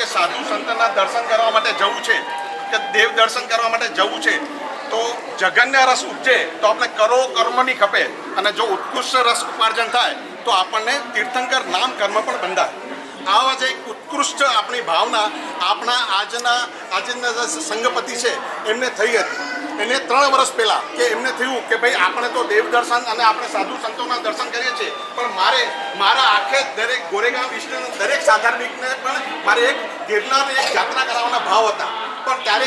કે સાધુ સંતના દર્શન કરવા માટે જવું છે કે દેવ દર્શન કરવા માટે જવું છે તો જગન્ય રસ ઉપજે તો આપણે કરો કર્મ નહીં ખપે અને જો ઉત્કૃષ્ટ રસ ઉપાર્જન થાય તો આપણને તીર્થંકર નામ કર્મ પણ બંધાય. આવા જે એક ઉત્કૃષ્ટ આપણી ભાવના આપણા આજના જે સંઘપતિ છે એમને થઈ હતી. એને 3 વર્ષ પહેલાં કે એમને થયું કે ભાઈ આપણે તો દેવ દર્શન અને આપણે સાધુ સંતોના દર્શન કરીએ છીએ પણ મારા આખે દરેક ગોરેગાંવ વિશ્વના દરેક સાધાર્મિકને પણ મારે એક ગિરનારની એક યાત્રા કરાવવાના ભાવ હતા. પણ ત્યારે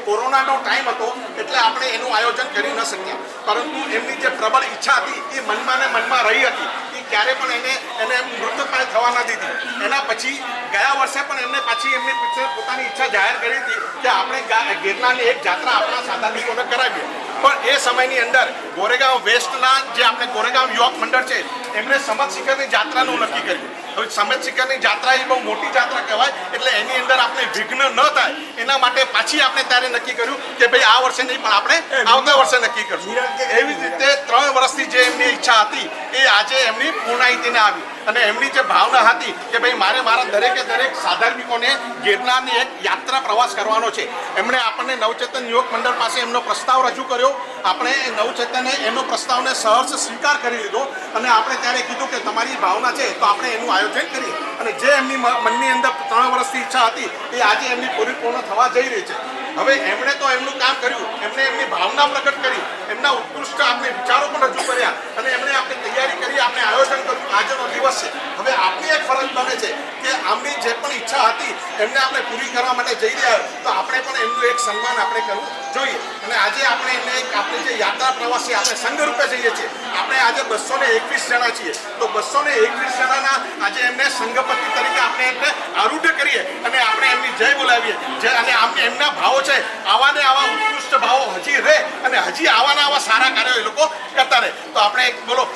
કોરોનાનો ટાઈમ હતો એટલે આપણે એનું આયોજન કરી ન શક્યા. પરંતુ એમની જે પ્રબળ ઈચ્છા હતી એ મનમાં ને મનમાં રહી હતી. એ ક્યારે પણ એને મૃતપાય થવા ન દીધી. એના પછી ગયા વર્ષે પણ એમને પાછી એમની પોતાની ઈચ્છા જાહેર કરી હતી કે આપણે ગિરનારની એક યાત્રા આપણા સાધાર્મિકોને કરાવીએ. પણ એ સમયની અંદર ગોરેગાંવ વેસ્ટના જે આપણે ગોરેગાંવ યુવક મંડળ છે એમણે સમત શિખરની યાત્રાનું નક્કી કર્યું. હવે સમત શિખરની યાત્રા એ બહુ મોટી યાત્રા કહેવાય એટલે એની અંદર આપણે વિઘ્ન ન થાય એના માટે પાછી આપણે ત્યારે નક્કી કર્યું કે ભાઈ આ વર્ષે નહીં પણ આપણે આવતા વર્ષે નક્કી કરશું. એવી રીતે 3 વર્ષથી જે એમની ઈચ્છા હતી એ આજે એમની પૂર્ણાહિતીને આવી અને એમની જે ભાવના હતી કે ભાઈ મારે મારા દરેક સાધાર્મિકોને ગિરનારની એક યાત્રા પ્રવાસ કરવાનો છે. એમણે આપણને નવચેતન યુવક મંડળ પાસે એમનો પ્રસ્તાવ રજૂ કર્યો. આપણે નવચેતને એનો પ્રસ્તાવને સહર્ષ સ્વીકાર કરી લીધો અને આપણે ત્યારે કીધું કે તમારી ભાવના છે તો આપણે એનું આયોજન કરીએ. અને જે એમની મનની અંદર 3 વર્ષથી ઈચ્છા હતી એ આજે એમની પૂર્ણ થવા જઈ રહી છે. હવે એમણે તો એમનું કામ કર્યું, એમણે એમની ભાવના પ્રગટ કરી, એમના ઉત્કૃષ્ટ આપણે વિચારો પણ રજૂ કર્યા અને એમણે આપણે તૈયારી કરી, આપણે આયોજન કર્યું. આજનો દિવસ છે. હવે આપણી એક ફરજ બને છે કે આમની જે પણ ઈચ્છા હતી એમને આપણે પૂરી કરવા માટે જઈ રહ્યા તો આપણે પણ એમનું એક સન્માન આપણે કરવું જોઈએ. અને આજે આપણે એમને આપણે જે યાત્રા પ્રવાસ છે આપણે સંઘ રૂપે જઈએ છીએ. આપણે આજે 221 જણા છીએ તો 221 જણાના આજે એમને સંઘપતિ તરીકે આપણે એમને આરૂઢ કરીએ અને આપણે એમની જય બોલાવીએ. અને એમના ભાવો છે આવા ને આવા ઉત્કૃષ્ટ ભાવો હજી રહે અને હજી આવા ને આવા સારા કાર્યો એ લોકો કરતા રહે. તો આપણે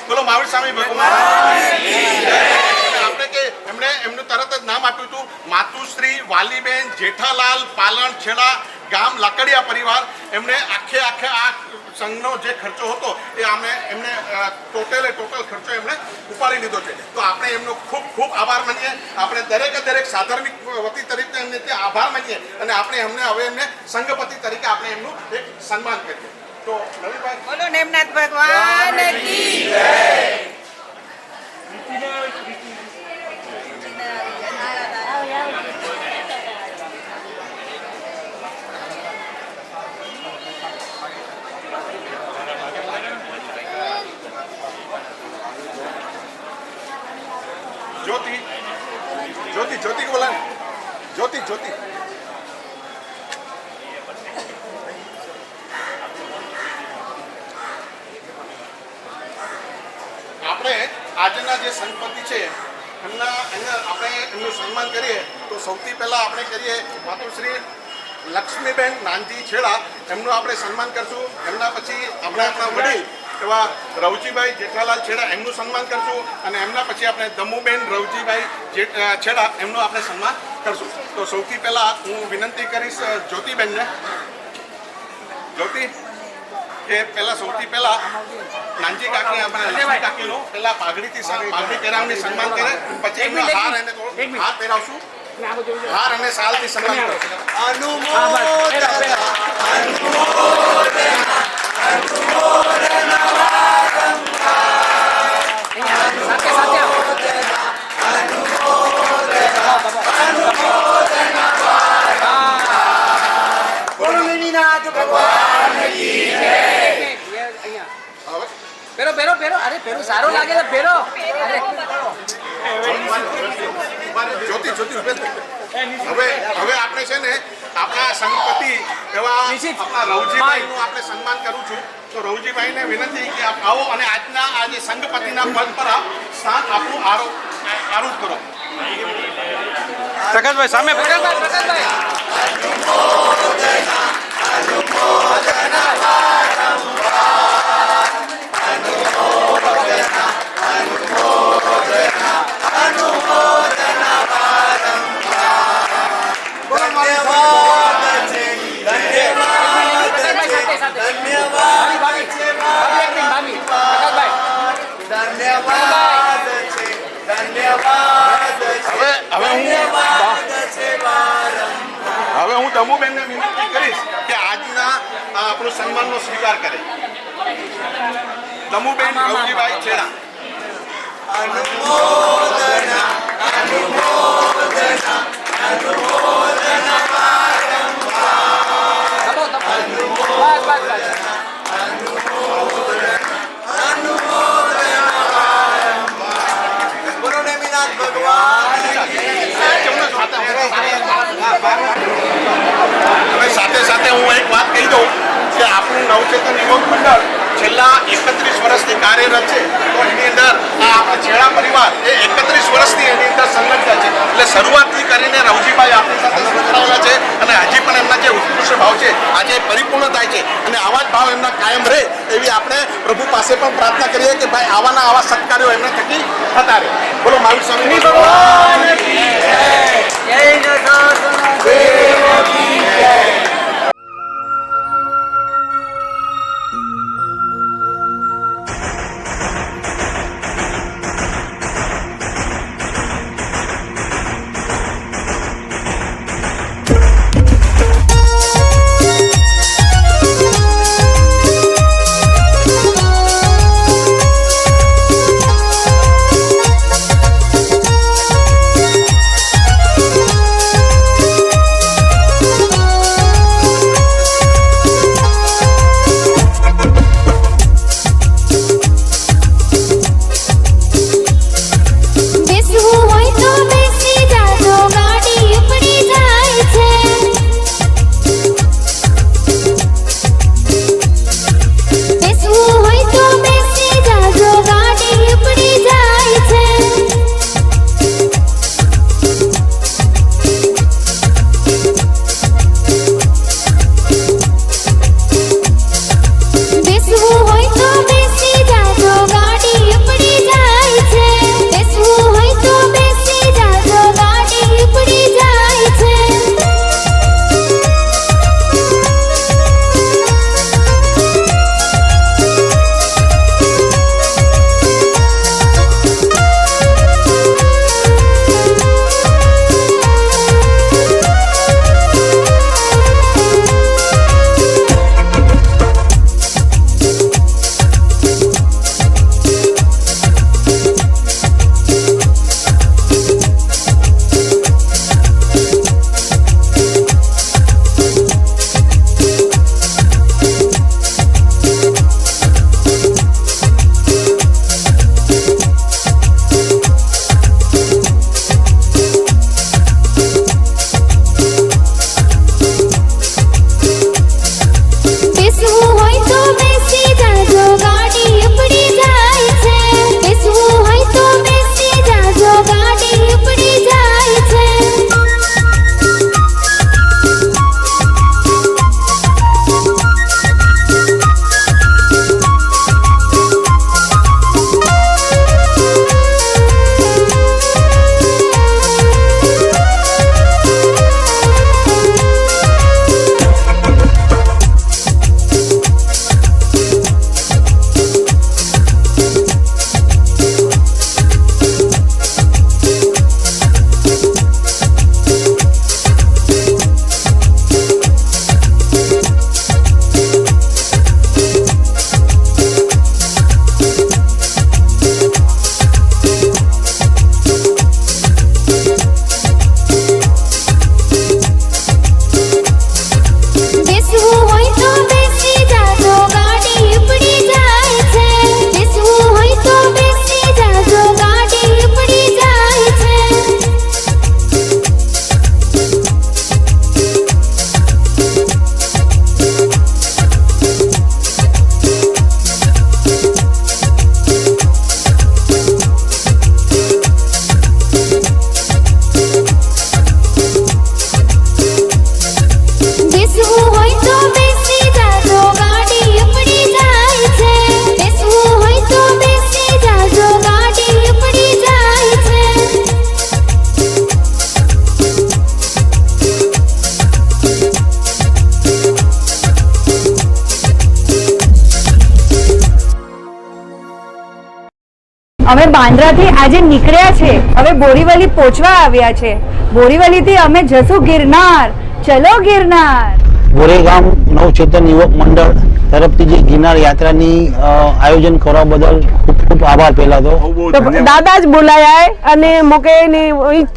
બોલો મહાવીર સ્વામી ભગવાન આપણે કે એમનું તરત જ નામ આપ્યું હતું માતુશ્રી વાલીબેન જેઠાલાલ પાલણ છેડા ગામ લાકડિયા પરિવાર. એમણે આખે આ સંઘનો જે ખર્ચો હતો એ એમને ટોટલ ખર્ચો એમણે ઉપાડી લીધો છે. તો આપણે એમનો ખૂબ આભાર માનીએ. આપણે દરેક સાધાર્મિક વતી તરીકે એમને તે આભાર માનીએ અને આપણે હવે એમને સંઘપતિ તરીકે આપણે એમનું એક સન્માન કરીએ. તો નવીનભાઈ બોલો નેમનાથ ભગવાન કી જય. જ્યોતિ બોલા જ્યોતિ આપણે આજના જે સંઘપતિ છે આપણે એમનું સન્માન કરીએ તો સૌથી પહેલાં આપણે કરીએ માતુશ્રી લક્ષ્મીબેન નાનજી છેડા એમનું આપણે સન્માન કરશું. એમના પછી આપણા વડીલ એવા રવજીભાઈ જેઠાલાલ છેડા એમનું સન્માન કરશું અને એમના પછી આપણે દમુબેન રવજીભાઈ છેડા એમનું આપણે સન્માન કરશું. તો સૌથી પહેલાં હું વિનંતી કરીશ જ્યોતિબેનને. જ્યોતિ એ સૌથી પહેલાં નાનજી કાકી આપણે લક્ષ્મી કાકીનું પહેલાં પાઘડી પહેરાવની સન્માન કરે પછી એમનો હાર પહેરાવશું. હાર અને સાલથી સન્માન કરશું. પેરો સારો લાગે છે પેરો. જ્યોતિ હવે આપણે છે ને આપણા સંઘપતિ એવા આપણા રવજીભાઈનું આપણે સન્માન કરું છું. તો રવજીભાઈને વિનંતી કે આપ આવો અને આજના આ જે સંઘપતિના પદ પર આપ સ્થાન આપણું આરોપ કરો. પ્રકાશભાઈ સામે પ્રકાશભાઈ દમુબેનને વિનંતી કરીશ કે આજના આપણું સન્માનનો સ્વીકાર કરે. દમુબેન રવજીભાઈ છેડા. બસ બસ બસ. હવે સાથે સાથે હું એક વાત કહી દઉં કે આપણું નવચેતન યુવક મંડળ છેલ્લા 31 વર્ષથી કાર્યરત છે. તો એની અંદર આ આપણા છેડા પરિવાર એ 31 વર્ષથી એની અંદર સંલગ્ન છે. એટલે શરૂઆતથી કરીને રવજીભાઈ આપણી સાથે સંકળાયેલા છે અને હજી પણ એમના જે ઉત્કૃષ્ટ ભાવ છે આજે પરિપૂર્ણ થાય છે અને આવા જ ભાવ એમના કાયમ રહે એવી આપણે પ્રભુ પાસે પણ પ્રાર્થના કરીએ કે ભાઈ આવા સત્કાર્યો એમના થકી થતા રહે. બોલો મહાવીર સ્વામી ભગવાન કી જય. અમે બાંદ્રાથી આજે નીકળ્યા છે, હવે બોરીવલી પહોંચવા આવ્યા છે. બોરીવલીથી અમે જશું ગિરનાર. ચલો ગિરનાર. ગોરેગામ નવચેતન યુવક મંડળ તરફથી જે ગિરનાર યાત્રાની આયોજન કરવા બદલ ખૂબ ખૂબ આભાર પહેલા તો. तो दादा ज बोलाया है अने मोके ने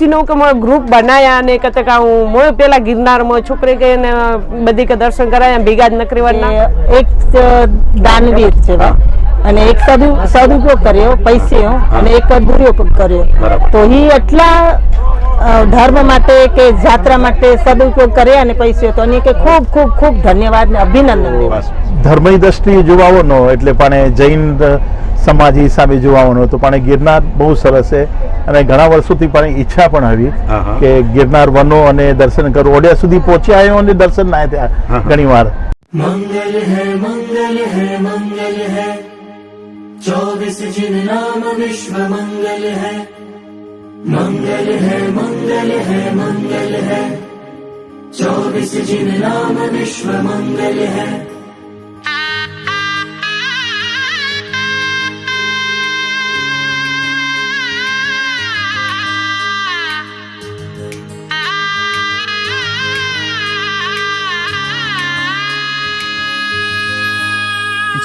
तीनों के ग्रुप बनाया ने कहते का हूं मोय पेला गिरनार में छोकरे के ने बधी के दर्शन कराया भीगा ज नकरीवરના એક દાનવીર છે અને એક સદુપયોગ કર્યો પૈસે અને એક દુરુપયોગ કર્યો. તો એ એટલા ધર્મ માટે કે જાત્રા માટે સદુપયોગ કર્યા અને પૈસે તો એને કે ખૂબ ખૂબ ખૂબ ધન્યવાદ ને અભિનંદન દેવા. ધર્મની દ્રષ્ટિએ જોવાનો એટલે પણ જૈન સમાજ હિસાબે જોવાનો તો પણ ગિરનાર બહુ સરસ છે અને ઘણા વર્ષોથી પણ ઈચ્છા પણ આવી કે ગિરનાર વનો અને દર્શન કરું. ઓડિયા સુધી પહોંચ્યા આવ્યો અને દર્શન ના થયા ઘણી વાર. मंगल है मंगल है मंगल है 24 जिन नाम विश्व मंगल है. मंगल है मंगल है मंगल है 24 जिन नाम विश्व मंगल है.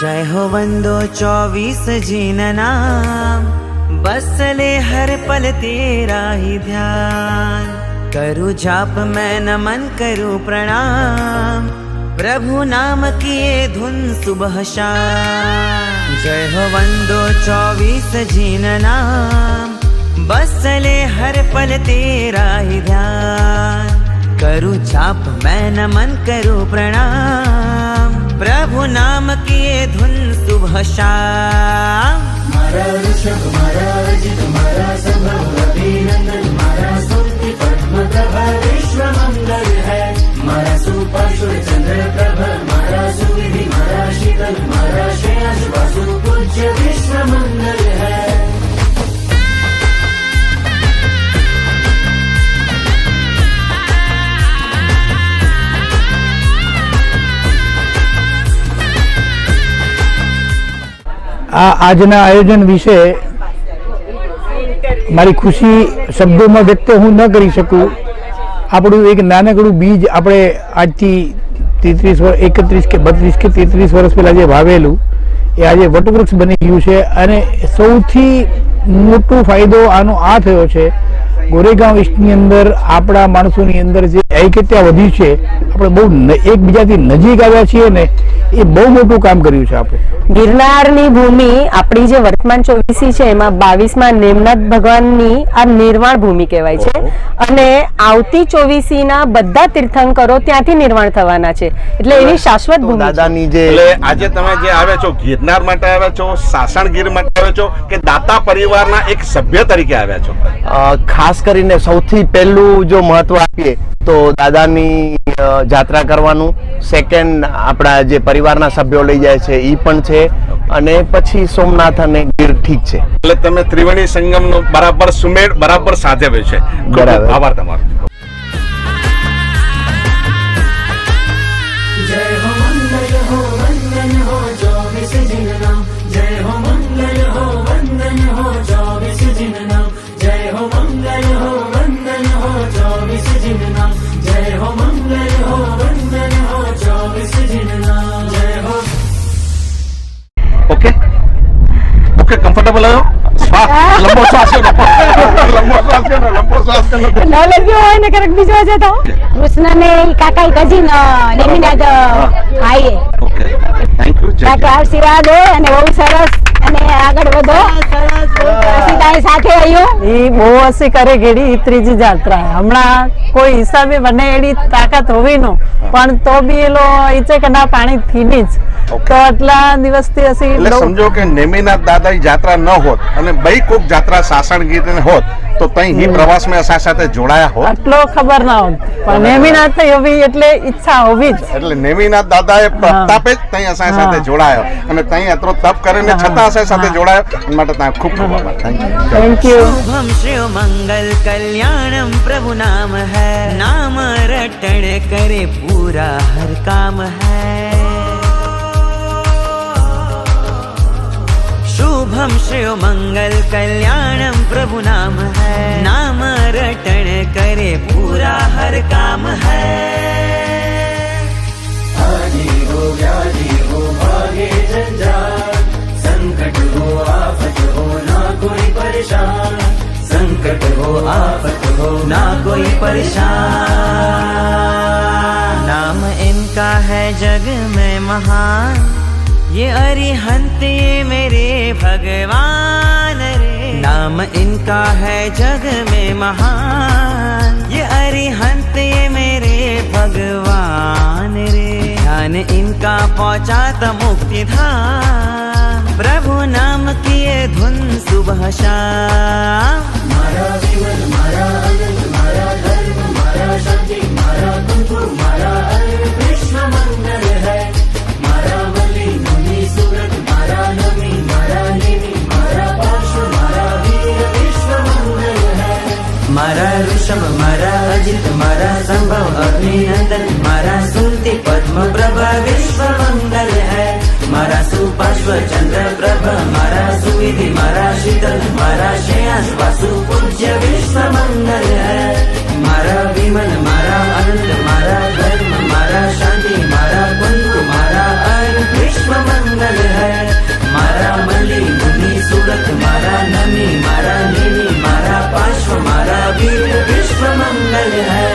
जय हो वंदो 24 जिन नाम बसले हर पल तेरा ही ध्यान. करूँ जाप मैं नमन करूँ प्रणाम प्रभु नाम किए धुन सुबह शाम. जय हो वंदो 24 जिन नाम बसले हर पल तेरा ही ध्यान. करूँ जाप मैं नमन करूँ प्रणाम प्रभु नाम किए धुन सुबह शाम. मारा ऋषभ मारा अजित मारा संभव अभिनंदन मारा स्तुति पद्म प्रभा विश्व मंगल है. मारा सुपार्श्व चंद्र प्रभ मारा सुविधि मारा शीतल मारा श्रेयस वासु पूज्य विश्व मंगल है. આજના આયોજન વિશે મારી ખુશી શબ્દોમાં વ્યક્ત હું ન કરી શકું. આપણું એક નાનકડું બીજ આપણે આજથી 31 કે 33 વર્ષ પહેલાં જે વાવેલું એ આજે વટવૃક્ષ બની ગયું છે. અને સૌથી મોટો ફાયદો આનો આ થયો છે ગોરેગાંવ ઈસ્ટની અંદર આપણા માણસોની અંદર જે ઐક્યતા વધી છે, આપણે બહુ એકબીજાથી નજીક આવ્યા છીએ ને, એ બહુ મોટું કામ કર્યું છે આપણે. ગિરનારની ભૂમિ આપણી જે વર્તમાન 24 છે એમાં 22માં નેમનાથ ભગવાનની આ નિર્વાણ ભૂમિ કહેવાય છે અને આવતી 24 ના બધા તીર્થંકરો ત્યાંથી નિર્વાણ થવાના છે એટલે એની શાશ્વત ભૂમિ દાદાની જે એટલે આજે તમે જે આવ્યા છો ગિરનાર માટે આવ્યા છો, સાસણગીર માટે આવ્યા છો કે દાતા પરિવારના એક સભ્ય તરીકે આવ્યા છો? ખાસ કરીને સૌથી પહેલું જો મહત્વ આપીએ તો દાદાની જાત્રા કરવાનું, સેકન્ડ આપણા જે પરિવારના સભ્યો લઈ જાય છે એ પણ છે, અને પછી સોમનાથ અને ગીર ઠીક છે. એટલે તમે ત્રિવેણી સંગમનો બરાબર સુમેળ બરાબર સાધ્યો છે. બરાબર. આભાર તમારો. जय हो मंगल हो वंदन हो 24 जिन नाम. जय हो मंगल हो वंदन हो 24 जिन नाम. जय हो मंगल हो वंदन हो 24 जिन नाम. जय हो मंगल हो वंदन हो 24 जिन नाम. जय हो. ઓકે ઓકે, કમ્ફર્ટેબલ આવ્યો? લંબો શ્વાસ લો, લંબો શ્વાસ લો, લંબો શ્વાસ લો. નોલેજ બી હોય ને ક્યારેક બીજો જતો કૃષ્ણ ને કાકા કજીન નેમિનાથ ભાઈ ઓકે, થેન્ક યુ. કાકા આશીર્વાદ હોય અને બહુ સરસ અને આગળ વધો. સીતાએ સાથે આવ્યો એ બહુ હસી કરે ગેડી ઈ ત્રીજી જાત્રા હમણાં કોઈ હિસાબે બને એડી તાકાત હોવી નો પણ તો બી એલો ઈચે કે ના પાણી થીની જ તો આટલા દિવસથી હસી એટલે સમજો કે નેમિનાથ દાદાની જાત્રા ન હોત અને બઈ કોક જાત્રા સાસણગીર હોત તો તઈ હી પ્રવાસમાં અસા સાથે જોડાયા હોત? આટલો ખબર ના હોત પણ નેમિનાથ હોવી એટલે ઈચ્છા હોવી જ. એટલે નેમિનાથ દાદાએ પ્રતાપે જ તઈ અસા સાથે જોડાયો અને તઈ અતરો તપ કરીને છતાં અસા સાથે જોડાયો. એ માટે ત્યાં ખૂબ ખૂબ આભાર. Thank you. Thank you. Shubham श्रेय मंगल कल्याणम प्रभु नाम है. नाम रटण करे पूरा हर काम है. शुभम शुभम श्रेयो मंगल कल्याणम प्रभु नाम है, नाम रटण करे पूरा हर काम है। आदि हो व्याधि हो भागे जंजाल, संकट हो आफत हो ना कोई परेशान, संकट हो आफत हो ना कोई परेशान। नाम इनका है जग में महान, ये अरिहंत ये मेरे भगवान रे। नाम इनका है जग में महान, ये अरिहंत ये मेरे भगवान रे। ध्यान इनका पहुँचा तो मुक्ति धाम, प्रभु नाम किए धुन सुबह शाम। मारा जीवन मारा आनंद मारा धर्म मारा शांति मारा कुंकु मारा हर विश्व मंगल है। मारा बलि मुनि सुरत मारा नमी मारा निमि मारा पार्श्व मारा वीर विश्व मंगल है। मारा ऋषभ मारा अजित मारा संभव अग्निनंदन मारा सुरति पद्म प्रभा विश्व मंगल है। मारा सुपार्श्व चंद्र प्रभ मारा सुविधि मारा शीतल मारा श्रेयांश वासु पूज्य विश्व मंगल है। मारा विमल मारा अनंत मारा धर्म मारा शांति मारा कुंकु मारा हर विश्व मंगल है। मारा मलि मुनि सुरत मारा नमी मारा नीनि मारा पार्श्व मारा वीर विश्व मंगल है।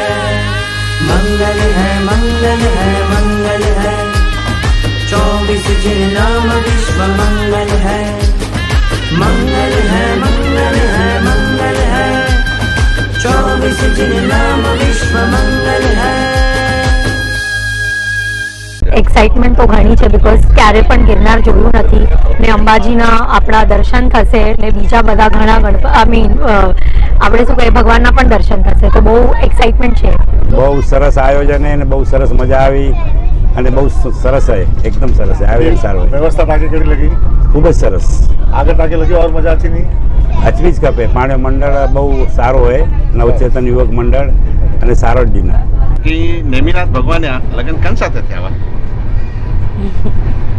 मंगल है मंगल है मंगल है, 24 जिन नाम विश्व मंगल है। मंगल है मंगल है मंगल है, 24 जिन नाम विश्व मंगल है। એક્સાઇટમેન્ટ તો ઘણી છે બીકોઝ ક્યારે પણ ગિરનાર જોયું નથી ને અંબાજીના આપણા દર્શન થશે એટલે બીજા બધા ઘણા આપણે શું કહીએ ભગવાનના પણ દર્શન થશે તો બહુ એક્સાઇટમેન્ટ છે. બહુ સરસ આયોજન છે અને બહુ સરસ મજા આવી અને બહુ સરસ છે, એકદમ સરસ છે, આયોજન સારું છે. વ્યવસ્થા તાકે કેવી લગી? ખૂબ જ સરસ. આગળ તાકે લગી और મજા આતી નહીં? અચવી જ કપે. પાણી મંડળ બહુ સારું હોય, નવચેતન યુવક મંડળ અને સારો ડિનર. કે નેમિનાથ ભગવાન લગ્ન કન સાથે થયા?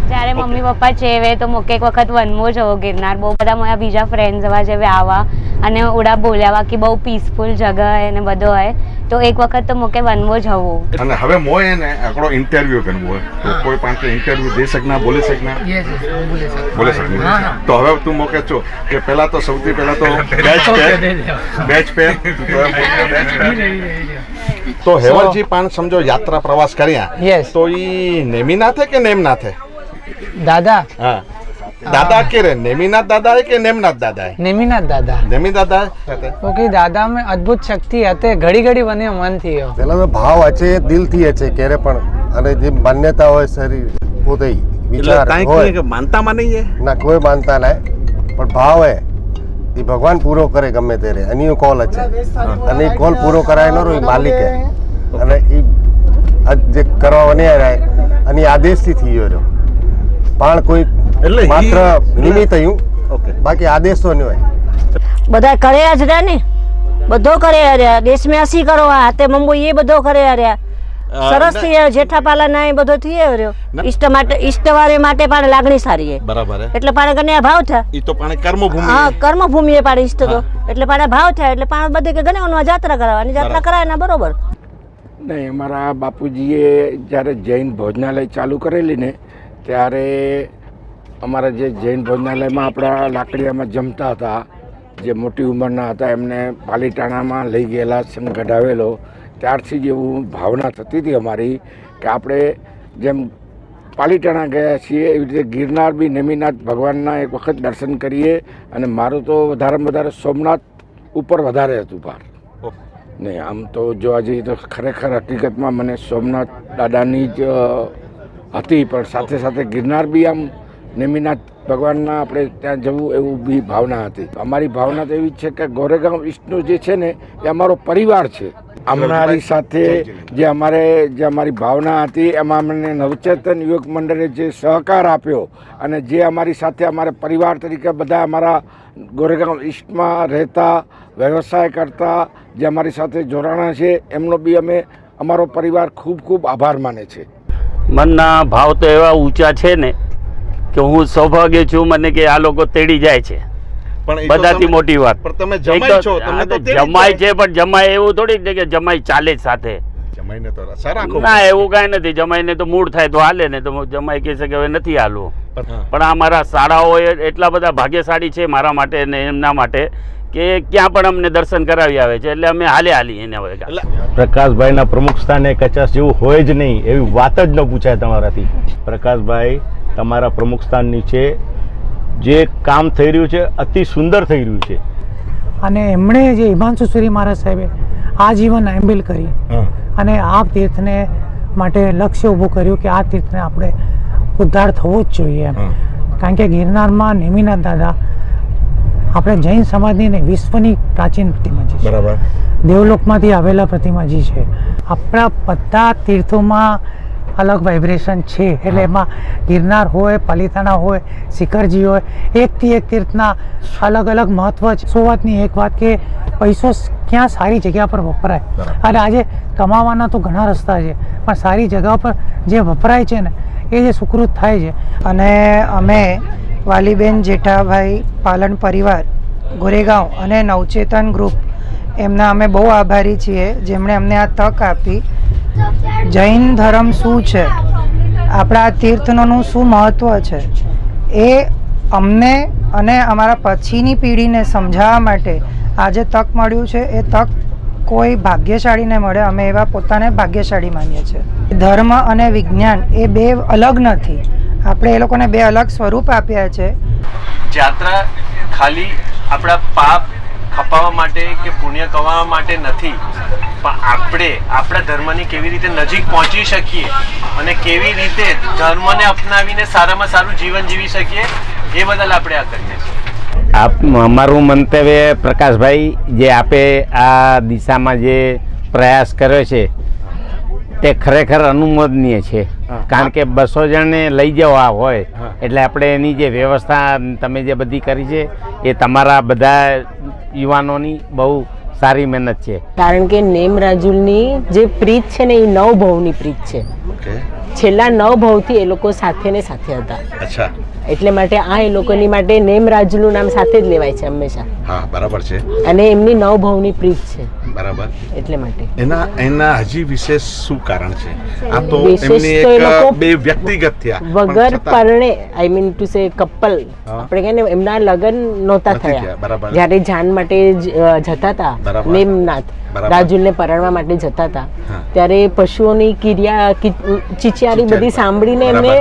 જ્યારે મમ્મી પપ્પા ચેવે તો મોકે એક વખત વનમો જવો ગિરનાર. બહુ બધા મારા બીજા ફ્રેન્ડ્સ એવા જેવા આવા અને ઓડા બોલ્યા કે બહુ પીસફુલ જગા હે ને બધો હે તો એક વખત તો મોકે વનમો જવું. અને હવે મોએ ને આપણો ઇન્ટરવ્યુ કરવો હોય તો કોઈ પાસે ઇન્ટરવ્યુ દે શકના, બોલી શકના? બોલી શકના. તો હવે તું મોકે છો કે પહેલા તો સૌથી પહેલા તો બેચ પે તો હેવલજી પાન સમજો યાત્રા પ્રવાસ કર્યા તો ઈ નેમિનાથ હે કે નેમનાથ હે? દાદા हाँ दादा के रे नेमिनाथ दादा है कि नेमनाथ दादा है? नेमिनाथ दादा नेमिनाथ दादा है क्योंकि दादा में अद्भुत शक्ति हते घड़ी घड़ी बने मन थी પેલા તો ભાવ હચે દિલથી હચે ક્યારે પણ અને જે માન્યતા હોય શરીર પોતે વિચાર હોય કે માનતામાં નહીં है ના કોઈ માનતા નહીં પણ ભાવ હે એ ભગવાન પૂરો કરે ગમે ત્યારે અને એ કોલ હચે અને એ કોલ પૂરો કરાયેલો એ માલિક હે અને એ જે કરવા વને રહે અને આદેશથી થઈ ગયો પણ કોઈ એટલે માત્ર નિમિત્ત થયું બાકી આદેશ તો નહીં હોય. બધા કર્યા જ રહ્યા ને, બધો કર્યા રહ્યા. દેશમાં હસી કરો હાથે મુંબઈ એ બધો કર્યા રહ્યા. સરસ થઈ જેઠાપાલા ના એ બધો થઈ રહ્યો. ઈષ્ટવારે માટે પણ લાગણી સારી છે બરાબર હે એટલે પાણે ગને ભાવ થયા. ઈ તો પાણે કર્મભૂમિ હા કર્મભૂમિ એ પાણે ઈષ્ટ તો એટલે પાણે ભાવ થયા એટલે પાણે બધે કે ગને ઓનો જાત્રા કરાવવાની જાત્રા કરાય ના બરોબર. નહીં અમારા બાપુજીએ જ્યારે જૈન ભોજનાલય ચાલુ કરેલી ને ત્યારે અમારા જે જૈન ભોજનાલયમાં આપણા લાકડીયામાં જમતા હતા જે મોટી ઉંમરના હતા એમને પાલીતાણામાં લઈ ગયેલા સંઘ કઢાવેલો ત્યારથી જ એવું ભાવના થતી હતી અમારી કે આપણે જેમ પાલીતાણા ગયા છીએ એવી રીતે ગિરનાર બી નેમિનાથ ભગવાનના એક વખત દર્શન કરીએ અને મારું તો વધારેમાં વધારે સોમનાથ ઉપર વધારે હતું ભાર નહીં આમ તો જોવા જઈએ તો ખરેખર હકીકતમાં મને સોમનાથ દાદાની જ હતી પણ સાથે સાથે ગિરનાર બી આમ નેમિનાથ ભગવાનના આપણે ત્યાં જવું એવું બી ભાવના હતી. અમારી ભાવના તો એવી જ છે કે ગોરેગાંવ ઈસ્ટનો જે છે ને એ અમારો પરિવાર છે. અમારી સાથે જે અમારી ભાવના હતી એમાં અમને નવચેતન યુવક મંડળે જે સહકાર આપ્યો અને જે અમારી સાથે અમારા પરિવાર તરીકે બધા અમારા ગોરેગાંવ ઈસ્ટમાં રહેતા વ્યવસાય કરતા જે અમારી સાથે જોડાણા છે એમનો બી અમે અમારો પરિવાર ખૂબ ખૂબ આભાર માને છે. મનના ભાવ તો એવા ઊંચા છે ને કે હું સૌભાગ્ય છું મને કે આ લોકો તેડી જાય છે. પણ એ તો બધાથી તમે- મોટી વાત. પણ તમે જમાઈ છો, તમને તો તેડી જ જમાય જાય. છે, પણ જમાય એવું થોડી છે કે જમાઈ ચાલે જ સાથે. જમાઈને તો સર આખો ના, એવું કાંઈ નથી. જમાઈને તો મૂડ થાય તો હાલે ને, તો જમાઈ કહે છે કે હવે નથી હાલવું. પણ આ મારા શાળાઓ એટલા બધા ભાગ્યશાળી છે મારા માટે ને એમના માટે કે ક્યાં પણ અમને દર્શન કરાવી આવે છે, એટલે અમે હાલી એને હવે. પ્રકાશભાઈના પ્રમુખ સ્થાને કચાસ જેવું હોય જ નહીં એવી વાત જ ન પૂછાય તમારાથી. પ્રકાશભાઈ તમારા પ્રમુખ સ્થાન નીચે જે કામ થઈ રહ્યું છે અતિ સુંદર થઈ રહ્યું છે. અને એમણે જે હિમાંશુ સુરી મહારાજ સાહેબે આજીવન એમ્બિલ કરી અને આ તીર્થને માટે લક્ષ્ય ઊભું કર્યું કે આ તીર્થને આપણે ઉદ્ધાર થવો જ જોઈએ એમ. કારણ કે ગિરનારમાં નેમિનાથ દાદા આપણે જૈન સમાજની ને વિશ્વની પ્રાચીન પ્રતિમાજી છે. બરાબર. દેવલોકમાંથી આવેલા પ્રતિમાજી છે. આપણા બધા તીર્થોમાં અલગ વાઇબ્રેશન છે. એટલે એમાં ગિરનાર હોય, પાલિતાણા હોય, શિખરજી હોય, એકથી એક તીર્થના અલગ અલગ મહત્વ છે. સો વાતની એક વાત કે પૈસો ક્યાં સારી જગ્યા પર વપરાય, અને આજે કમાવાના તો ઘણા રસ્તા છે, પણ સારી જગ્યા પર જે વપરાય છે ને એ જે સુકૃત થાય છે. અને અમે વાલીબેન જેઠાભાઈ પાલન પરિવાર ગોરેગાંવ અને નવચેતન ગ્રુપ એમના અમે બહુ આભારી છીએ જેમણે અમને આ તક આપી. જૈન ધર્મ શું છે, આપણા તીર્થનું શું મહત્ત્વ છે એ અમને અને અમારા પછીની પેઢીને સમજાવવા માટે આજે તક મળ્યું છે. એ તક કોઈ ભાગ્યશાળીને મળે, અમે એવા પોતાને ભાગ્યશાળી માનીએ છીએ. ધર્મ અને વિજ્ઞાન એ બે અલગ નથી, આપણે એ લોકોને બે અલગ સ્વરૂપ આપ્યા છે. યાત્રા ખાલી આપણા પાપ ખપાવવા માટે કે પુણ્ય કમાવા માટે નથી, પણ આપણે આપણા ધર્મની કેવી રીતે નજીક પહોંચી શકીએ અને કેવી રીતે ધર્મને અપનાવીને સારામાં સારું જીવન જીવી શકીએ એ બદલ આપણે આ કરીએ છીએ. અમારું મંતવ્ય પ્રકાશભાઈ જે આપે આ દિશામાં જે પ્રયાસ કર્યો છે તે ખરેખર અનુમોદનીય છે. કારણ કે 200 જણને લઈ જવા હોય એટલે આપણે એની જે વ્યવસ્થા તમે જે બધી કરી છે એ તમારા બધા યુવાનોની બહુ સારી મહેનત છે. કારણ કે નેમ રાજુલની જે પ્રીત છે ને એ 9 ભાવની પ્રીત છે. છેલ્લા 9 ભાવથી એ લોકો સાથે ને સાથે હતા. અચ્છા. એટલે માટે આ એ લોકોની માટે નેમ રાજુલનું નામ સાથે જ લેવાય છે હંમેશા. હા, બરાબર છે. અને એમની 9 ભાવની પ્રીત છે. બરાબર. એટલે માટે એના હજી વિશેષ શું કારણ છે? આ તો વિશેષ એમની તો એ એક લોકો બે વ્યક્તિગત થયા વગર પરણે I mean to say couple આપણે કહે ને એમના લગ્ન નહોતા થયા. બરાબર. જ્યારે જાન માટે જતા હતા નેમનાથ રાજુલને પરણવા માટે જતા હતા ત્યારે પશુઓની કિરિયા ચીચિયારી બધી સાંભળીને એમને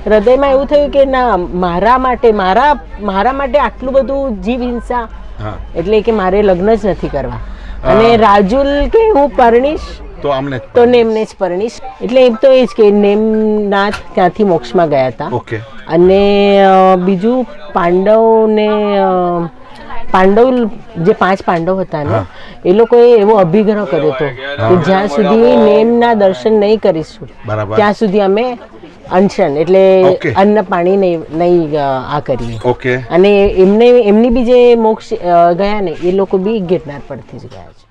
હૃદયમાં એવું થયું કે ના, મારા માટે આટલું બધું જીવ હિંસા, એટલે કે મારે લગ્ન જ નથી કરવા. અને રાજુલ કે હું પરણીશ તો નેમને જ પરણીશ. એટલે એમ તો એ જ કે નેમનાથ ત્યાંથી મોક્ષમાં ગયા હતા. અને બીજું પાંડવ જે 5 પાંડવ હતા ને એ લોકોએ એવો અભિગ્રહ કર્યો હતો કે જ્યાં સુધી નેમના દર્શન નહીં કરીશું ત્યાં સુધી અમે અનશન એટલે અન્ન પાણી નહીં આ કરીએ. અને એમની બી જે મોક્ષ ગયા ને એ લોકો બી ગિરનાર પરથી જ ગયા છે.